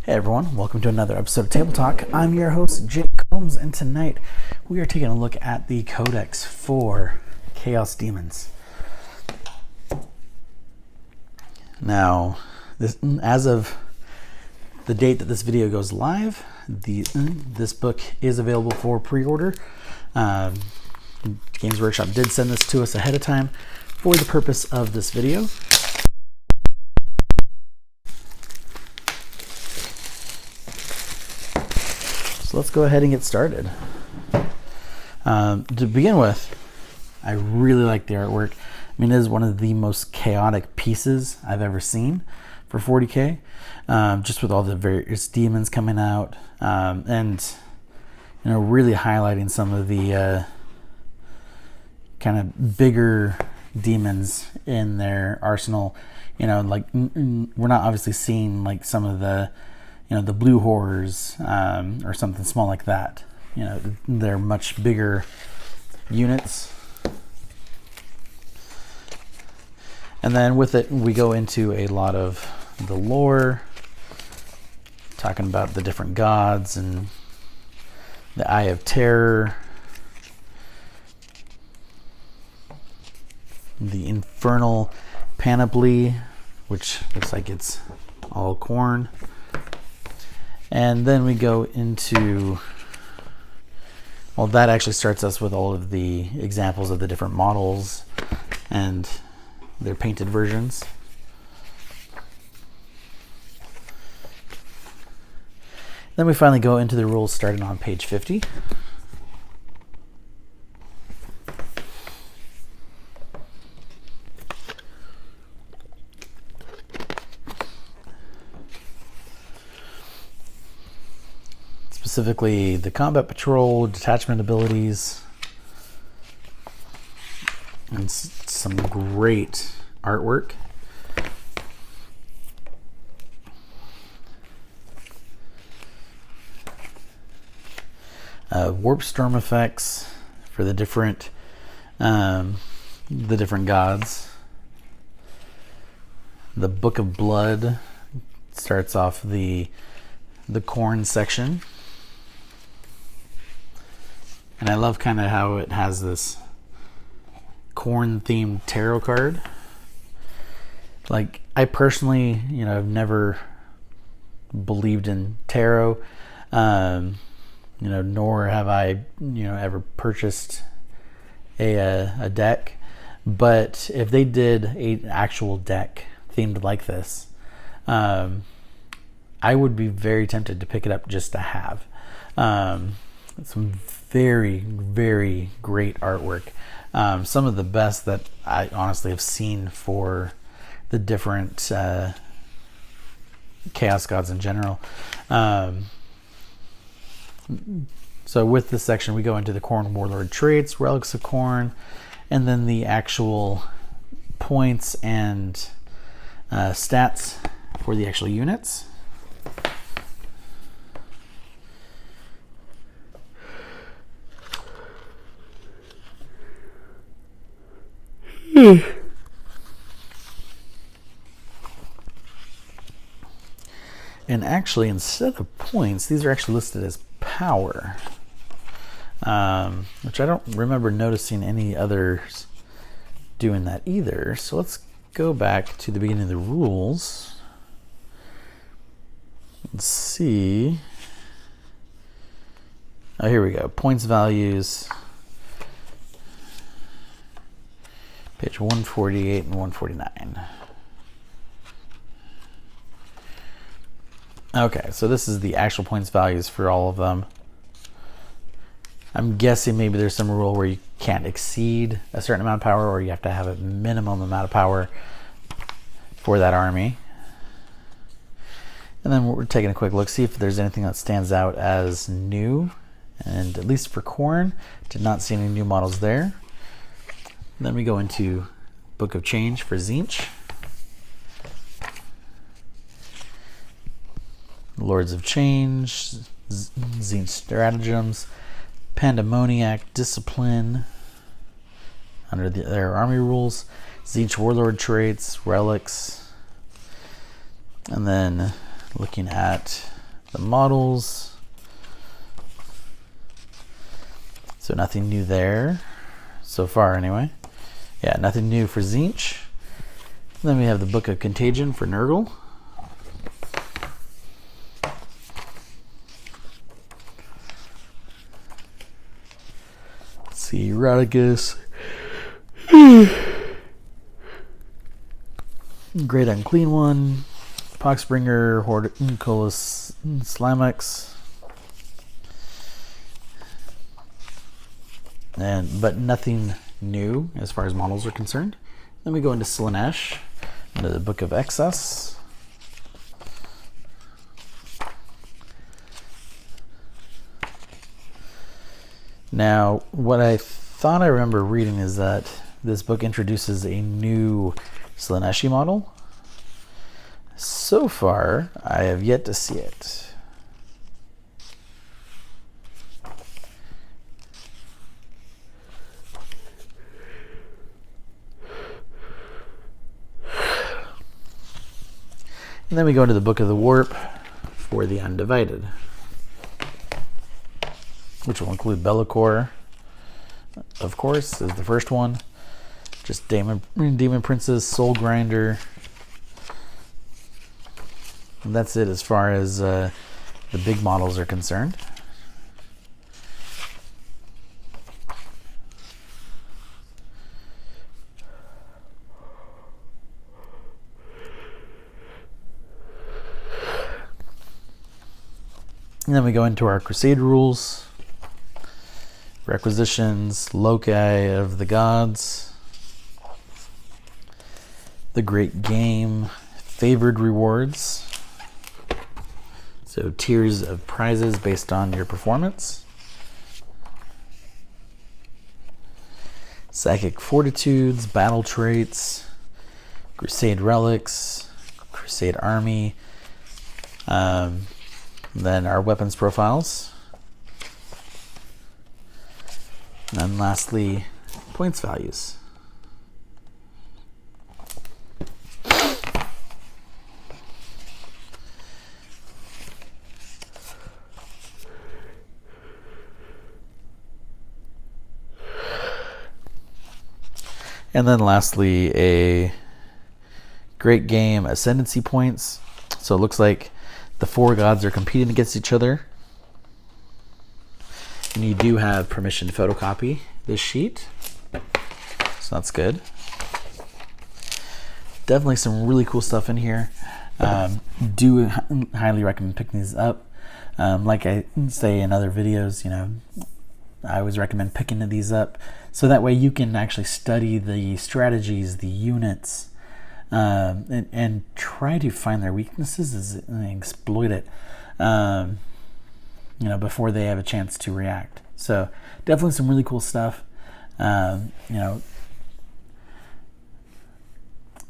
Hey everyone, welcome to another episode of Table Talk. I'm your host, Jake Combs, and tonight we are taking a look at the Codex for Chaos Daemons. Now, as of the date that this video goes live, this book is available for pre-order. Games Workshop did send this to us ahead of time for the purpose of this video. So let's go ahead and get started. To begin with, I really like the artwork. I mean, it is one of the most chaotic pieces I've ever seen for 40K. Just with all the various demons coming out, and really highlighting some of the kind of bigger demons in their arsenal. Like we're not obviously seeing like some of the the blue horrors or something small like that. They're much bigger units. And then with it, we go into a lot of the lore, talking about the different gods and the Eye of Terror, the Infernal Panoply, which looks like it's all corn. And then we go into, well, that actually starts us with all of the examples of the different models and their painted versions. Then we finally go into the rules starting on page 50. Specifically the combat patrol, detachment abilities, and some great artwork. Warp storm effects for the different gods. The Book of Blood starts off the corn section. And I love kind of how it has this corn-themed tarot card. Like, I personally, have never believed in tarot, nor have I, ever purchased a deck. But if they did an actual deck themed like this, I would be very tempted to pick it up just to have. Some very, very great artwork. Some of the best that I honestly have seen for the different chaos gods in general. So with this section, we go into the Corn Warlord traits, Relics of Corn, and then the actual points and stats for the actual units. And actually, instead of points, these are actually listed as power, which I don't remember noticing any others doing that either. So let's go back to the beginning of the rules. Let's see. Oh, here we go. Points values. Page 148 and 149. Okay, so this is the actual points values for all of them. I'm guessing maybe there's some rule where you can't exceed a certain amount of power, or you have to have a minimum amount of power for that army. And then we're taking a quick look, see if there's anything that stands out as new. And at least for Corn, did not see any new models there. Then we go into Book of Change for Tzeentch. Lords of Change, Tzeentch Stratagems, Pandemoniac, Discipline, under their army rules, Tzeentch Warlord traits, relics, and then looking at the models. So nothing new there so far anyway. Yeah, nothing new for Tzeentch. Then we have the Book of Contagion for Nurgle. Let's see, Radagast. Great Unclean One. Poxbringer, Hordicolis, Slimex. But nothing new as far as models are concerned. Then we go into Slaanesh, into the Book of Excess. Now, what I thought I remember reading is that this book introduces a new Slaaneshi model. So far, I have yet to see it. And then we go into the Book of the Warp for the Undivided, which will include Be'lakor, of course, is the first one. Just Demon Princes, Soul Grinder. And that's it as far as the big models are concerned. And then we go into our Crusade rules, requisitions, loci of the gods, the great game, favored rewards, so tiers of prizes based on your performance, psychic fortitudes, battle traits, Crusade relics, Crusade army, then our weapons profiles, and then lastly, points values. And then lastly, a great game ascendancy points. So it looks like the four gods are competing against each other. And you do have permission to photocopy this sheet. So that's good. Definitely some really cool stuff in here. Do highly recommend picking these up. Like I say in other videos, you know, I always recommend picking these up so that way you can actually study the strategies, the units, and try to find their weaknesses and exploit it, you know, before they have a chance to react. So definitely some really cool stuff. You know,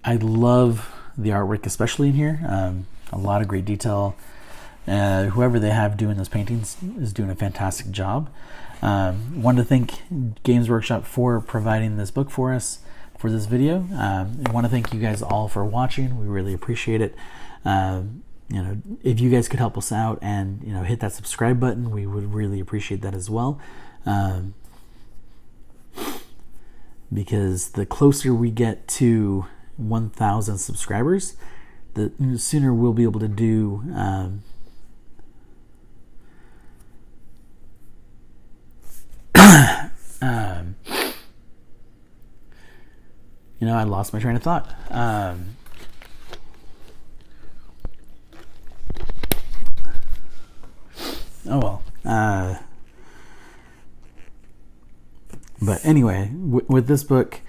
I love the artwork, especially in here. A lot of great detail. Whoever they have doing those paintings is doing a fantastic job. Wanted to thank Games Workshop for providing this book for us for this video. I want to thank you guys all for watching. We really appreciate it. You know, if you guys could help us out and, you know, hit that subscribe button, we would really appreciate that as well. Because the closer we get to 1,000 subscribers, the sooner we'll be able to do you know, I lost my train of thought. Oh well. But anyway, with this book,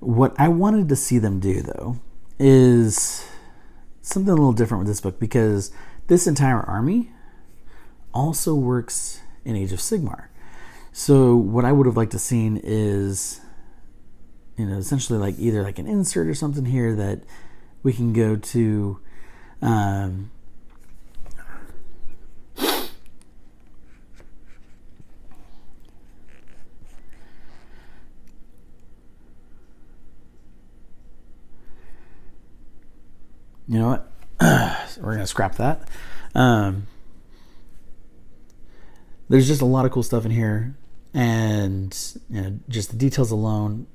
what I wanted to see them do, though, is something a little different with this book, because this entire army also works in Age of Sigmar. So what I would have liked to seen is, you know, essentially like either like an insert or something here that we can go to, you know what? We're gonna scrap that. there's just a lot of cool stuff in here, and just the details alone.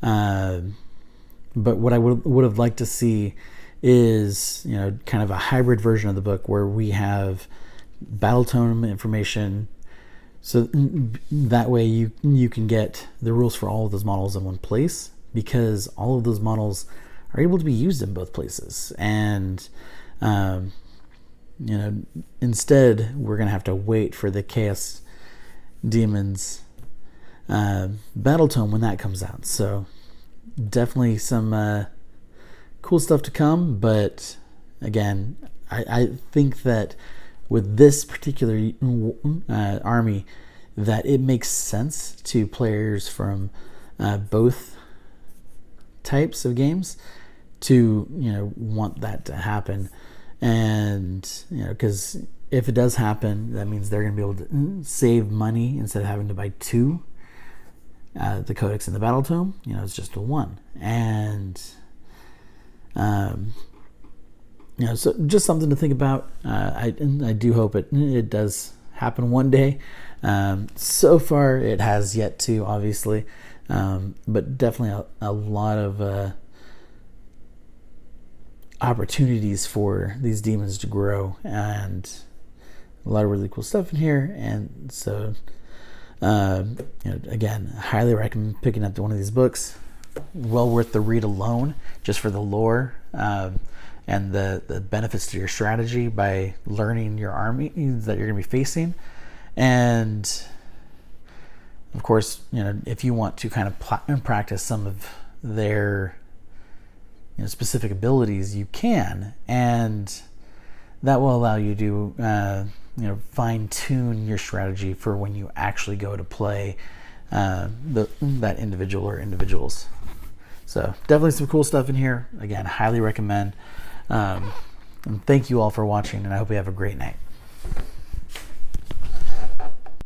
But what I would have liked to see is kind of a hybrid version of the book where we have battle tome information, so that way you can get the rules for all of those models in one place, because all of those models are able to be used in both places. And instead we're gonna have to wait for the Chaos Daemons battle tome when that comes out. So definitely some cool stuff to come. But again, I think that with this particular army, that it makes sense to players from both types of games to want that to happen. And because if it does happen, that means they're going to be able to save money instead of having to buy two, the Codex and the Battle Tome. It's just a one. And so just something to think about. I do hope it does happen one day. So far it has yet to, obviously, but definitely a lot of opportunities for these demons to grow, and a lot of really cool stuff in here. And so again, highly recommend picking up one of these books. Well worth the read alone, just for the lore and the benefits to your strategy by learning your army that you're going to be facing. And of course, if you want to kind of practice some of their specific abilities, you can, and that will allow you to fine tune your strategy for when you actually go to play that individual or individuals. So definitely some cool stuff in here. Again, highly recommend. And thank you all for watching, and I hope you have a great night.